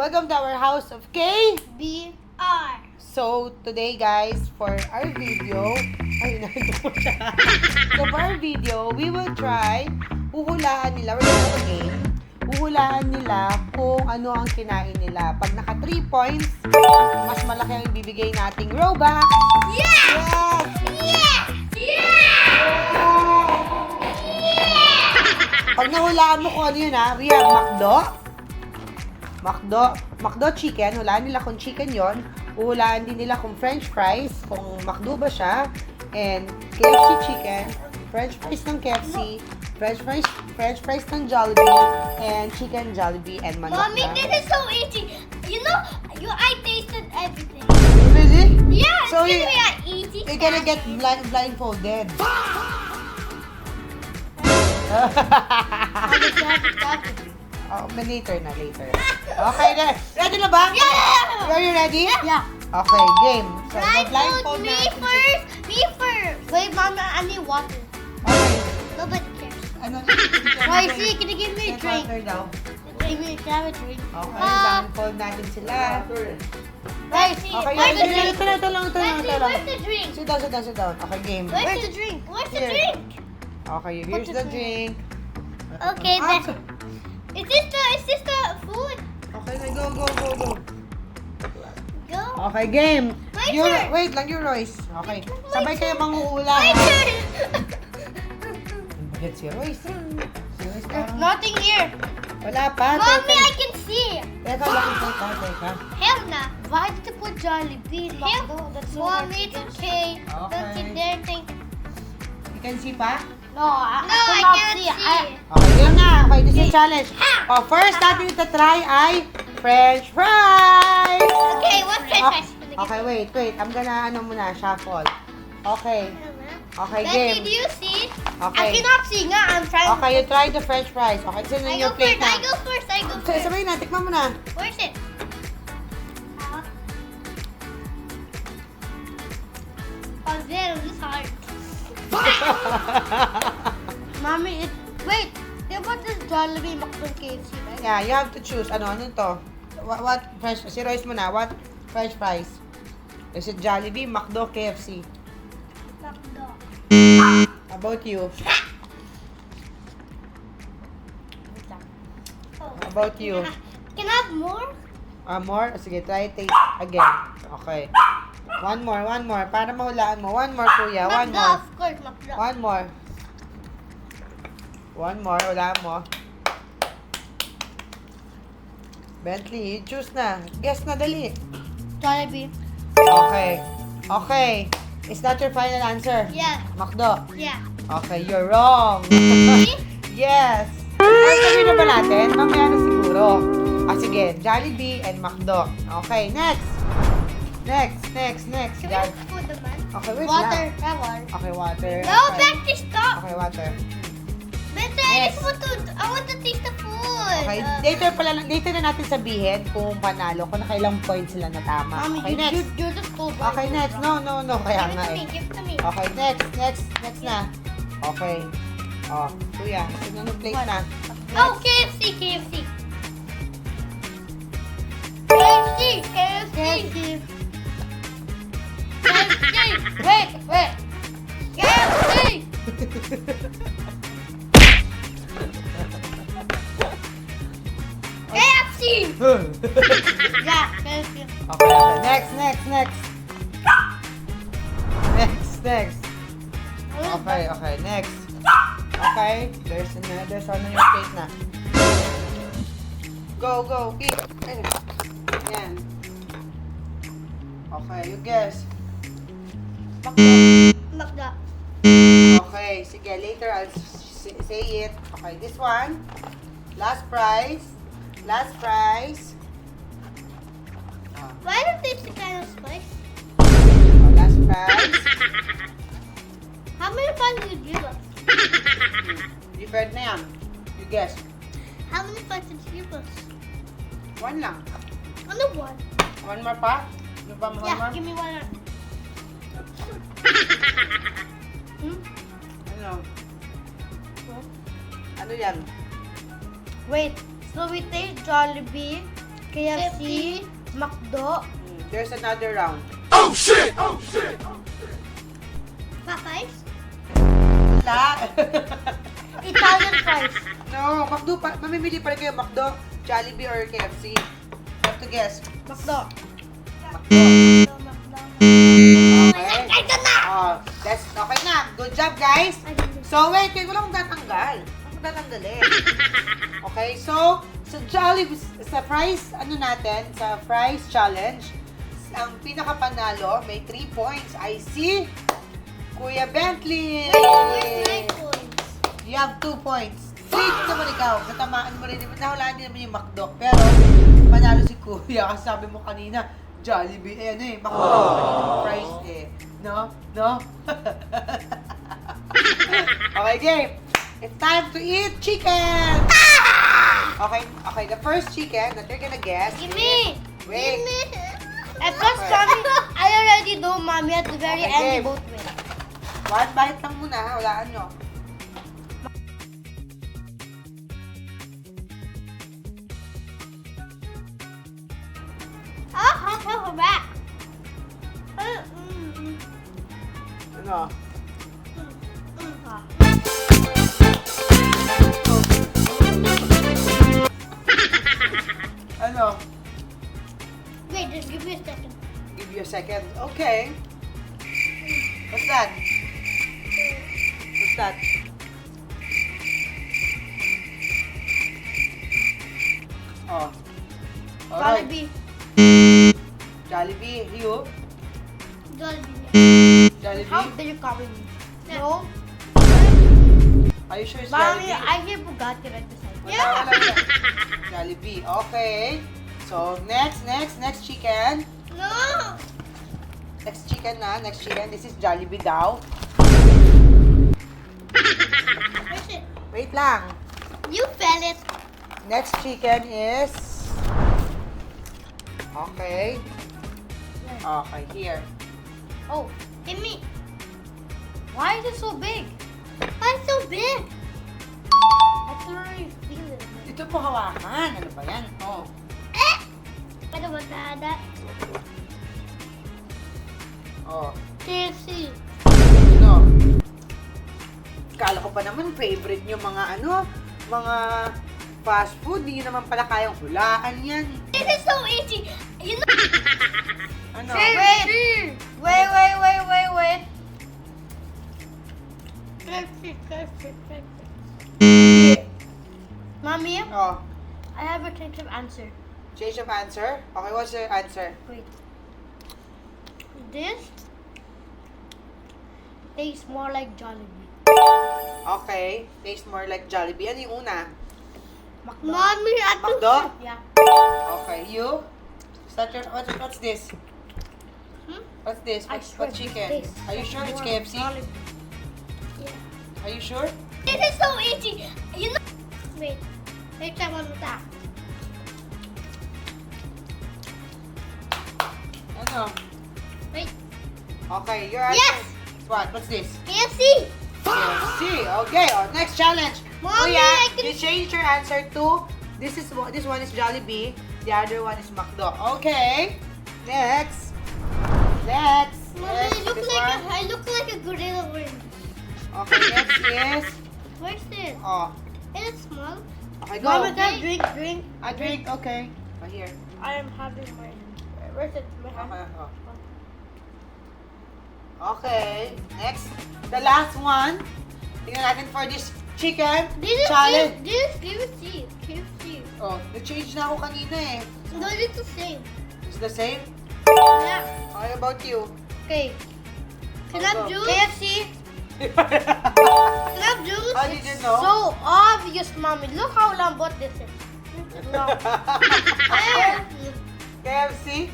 Welcome to our house of K. BR. So, today guys, for our video, ay, nandito ko siya. So, for our video, we will try, huhulaan nila, we're gonna have a game, huhulaan nila kung ano ang kinain nila. Pag naka 3 points, mas malaki ang ibibigay nating Robux. Yes! Yes! Yes! Pag nahulaan mo kung ano yun we have McDo chicken, hulaan nila kung chicken yon. Uhulaan din nila kung french fries, kung McDo ba siya. And KFC chicken, french fries ng KFC, french fries ng Jollibee, and chicken Jollibee, and manok Mommy, na. this is so easy. You know, I tasted everything. Really? Yeah, So it's you- gonna be easy. You're gonna get blindfolded. Oh, later na, later. Okay, ready na ba? Yeah! Are you ready? Yeah. Okay, game. So, Blindfold me natin si- first. Me first. Wait, Mama, I need water. Okay. Nobody cares. Ano? Royce, can you give me a Get drink? water daw. Give me, can I have a drink? Okay, blindfold natin sila. Royce, Okay, where's the ito drink? lang. Royce, where's the drink? Sit down. Okay, game. Where's the drink? Where's the Here. drink? Okay, here's What's the the drink. Okay, Ah, then. Is this the food? Okay, go. Go. Okay, game. My turn. Wait lang, you Royce. Okay. My Sabay kayo turn. manghuhula. My turn. Bakit si Royce? Si Royce There's parang... nothing here. Wala pa. Mommy, I can see. Teka lang, teka. Hell nah. Why did you put Jollibee? Hell, Mommy, it's okay. Don't you dare think. You can see pa? No, I can't see. Okay, yun na. Okay, this is a challenge. Oh, first natin itatry ay French fries. Okay, what's french fries? Okay, wait. I'm gonna, shuffle. Okay. Okay, Betty, game. do you see? Okay. I cannot see nga. I'm trying. Okay, you try the French fries. Okay, sino I yung go plate first. na? I go first. Sabay na, tikman mo na. Where's it? Oh, there. This hard. Mommy, wait. What is Jollibee McDo KFC, right? Yeah, you have to choose. Ano to? What French, si Royce mo na, what French fries? Is it Jollibee, McDo, KFC? McDo. How about you? Oh. How about you? Can I have more? More? Sige, try taste again. Okay. One more. Para mahulaan mo. One more, kuya. One McDo, more. of course, McDo. One more. Hulaan mo. Bentley, you choose na. Guess na, dali. Jollibee. Okay. Is that your final answer? Yeah. McDo. Yeah. Okay, you're wrong. See? Yes. Ay, sabihin na ba natin? Mamaya na siguro. Sige. Jollibee and McDo. Okay, next. Can we Jol- have food naman? Okay, wait Water. lang. Have water. Okay, water. No, Okay. Betty, stop. Okay, water. Betty, Next. I want to taste the food. Okay, later na natin sabihin kung panalo, kung nakailang points sila na tama. Mommy, Okay, next. you're just cold. Okay, next. No. Kaya nga eh. Give it to me. Okay, next na. Okay. Oh, kuya, sino yung plate na? Oh, KFC. KFC. Wait. KFC. KFC. Yeah, KFC. Okay. Next. Okay, next. Okay, there's one on your plate na. Go, eat. Yan. Okay, you guess. McDo. Okay, sige, later I'll say it. Okay, this one. Last prize. Why don't they taste kind of spice? Last prize. How many fun did you give us? Different na yan. You guess. How many fun did you give us? One lang. Only one. One more pa? Ano pa, one Yeah, more? give me one. Ano? Ano yan? Wait, so we take Jollibee, KFC, McDo, There's another round. Popeyes, Wala. Italian fries. No, McDo pa. Mamimili pa rin kayo, McDo, Jollibee, or KFC. Have to guess. McDo. McDo. Okay. Ay, ka na! Oh, that's okay na. Good job, guys. So, wait, wait, wala akong tatanggal. Ako tatanggalin. Okay, so, sa Jollibee, sa fries, sa fries challenge, ang pinakapanalo, may 3 points. I see Kuya Bentley. Where's my points? You have 2 points. 3 naman ikaw. Natamaan mo rin. Nahulaan din naman yung McDo. Pero, panalo si Kuya. Kasi sabi mo kanina, Jollibee, McDo. Fries, No? No? Okay, game. It's time to eat chicken! Okay, okay. The first chicken that you're gonna guess. Give me! Wait. Give me! At first, mommy, I already know, mommy, at the very Okay, end, game. you both win. One bite lang muna, ha? Walaan nyo. Oh, I'll tell her back. Ano? Ano? Wait, just give me a second. Give you a second. Okay. What's that? What's that? Oh. Alright. Jollibee. Jollibee. You? Jollibee. Jollibee? How did you copy me? No. Are you sure it's Mommy, Jollibee? I hear Bugatti right beside me. Wala. Jollibee. Okay. So, next chicken. No! Next chicken na. Next chicken. This is Jollibee daw. Where's it? Wait lang. You fell it. Next chicken is... Okay. Okay, here. Oh, give me. Why is it so big? Why is it so big? I can already feel it. Ito po hawakan. Ano ba yan? Oh. Eh! I don't want that. Oh. KFC. No. Kala ko pa naman favorite nyo mga mga fast food. Hindi nyo naman pala kayang hulaan yan. This is so easy. You know. Ano? Wait. KFC. Mommy, Oh. I have a change of answer. Change of answer? Okay, what's your answer? Wait. This tastes more like Jollibee. Okay. Tastes more like Jollibee. Ano yung una? Mommy, I think McDo? Yeah. Okay, you? What's this? Hmm? What's this? I swear What this chicken? tastes Are you sure it's more KFC? Jollibee. Yeah. Are you sure? This is so easy. You know. Wait. Wait, I want that. Ano? Wait. Okay, your answer. Yes! What? What's this? KFC. KFC. Okay, next challenge. Mommy, Kuya, I can- you changed your answer to this one is Jollibee, the other one is McDo. Okay. Next. Mommy, This one. I look like a gorilla ring. Okay, next is Where's it? oh. Is it small? Okay, go. Mommy, can I drink? I drink. Okay. Oh, here. I am having my. Where's it? My hand. Okay. Oh. Okay. Next, the last one. Tingnan natin for this chicken This is challenge. KFC. KFC. Oh, na-change na ako kanina eh. No, it's the same. It's the same? Yeah. How about you? Okay. Can I have Also. juice? KFC. Can I have juice? How did you know? So obvious, mommy. Look how lambot this is. No. KFC?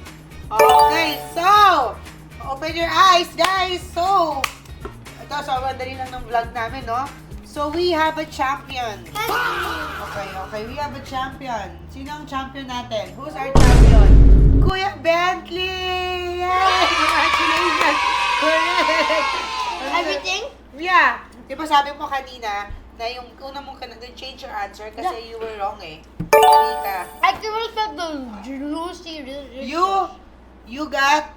Okay, so, open your eyes, guys. So, ito, sobrang dali lang ng vlog namin, no? So, we have a champion. Okay, we have a champion. Sino ang champion natin? Who's our champion? Kuya Bentley! Yay! Congratulations! Correct! Everything? Yeah. Di ba sabi mo kanina na yung una mong change your answer kasi you were wrong eh. Rika. I can look at the juicy. You got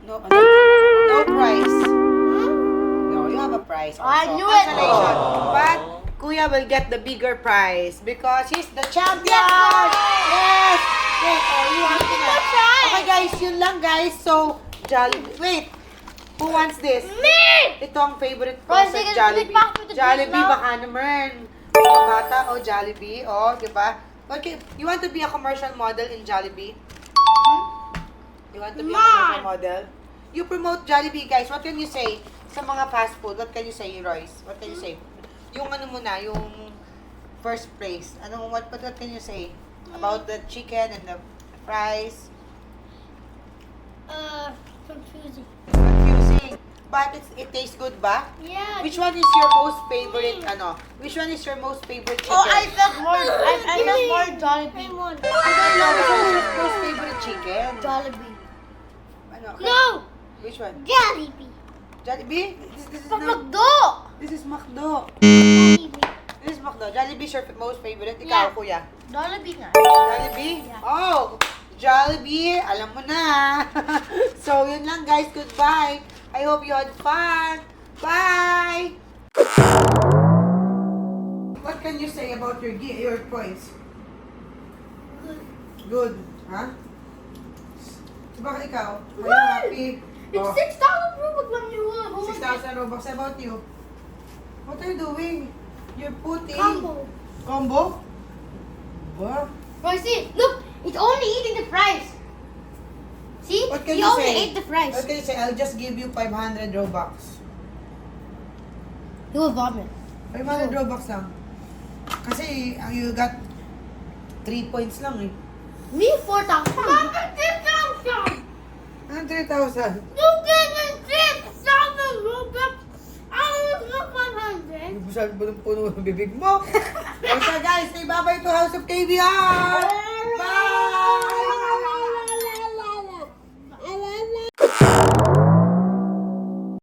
no prize. No, you have a prize also. I knew it. Congratulations. But Kuya will get the bigger prize because he's the champion. Yes. Wait, you want to The prize. Okay guys, yun lang guys. So, wait. Who wants this? Me! Ito ang favorite ko Roy, sa sige, Jollibee. pass me the Jollibee, drink now. baka naman. Mga bata, Jollibee, di ba? Okay, you want to be a commercial model in Jollibee? You want to be a commercial model? You promote Jollibee, guys. What can you say sa mga fast food? What can you say, Royce? What can you say? Yung ano muna, yung first place. What can you say about the chicken and the fries? Confusing. Confusing. But it tastes good ba? Yeah. Which one is your most favorite, Which one is your most favorite chicken? Oh, I felt more. I felt more Jollibee. Ano yung most favorite chicken? Jollibee. Ano? No. Which one? Jollibee. Jollibee? This is not... McDo. This is McDo. Jollibee. This is McDo. Jollibee is your most favorite. Ikaw, Yeah. kuya. Jollibee nga. Jollibee? Yeah. Oh! Jollibee! Alam mo na. So, yun lang guys. Goodbye. I hope you had fun. Bye! What can you say about your points? Good. Ha? So, baka ikaw? Are you happy? It's 6,000 rubles when you won. 6,000 Robux. About you? What are you doing? You're putting... Combo. Combo? Ba? Roy, see, look, it's only eating the fries. See, What can he you only say? ate the fries. What can you say? I'll just give you 500 Robux. He will vomit. 500 Robux lang. Kasi you got 3 points lang eh. Me 4,000. Papa, 6,000. Anong 3,000? You gave me 6,000 rubles. I was not 500. Busal ba ng puno ng bibig mo? So guys, say bye-bye to House of KBR!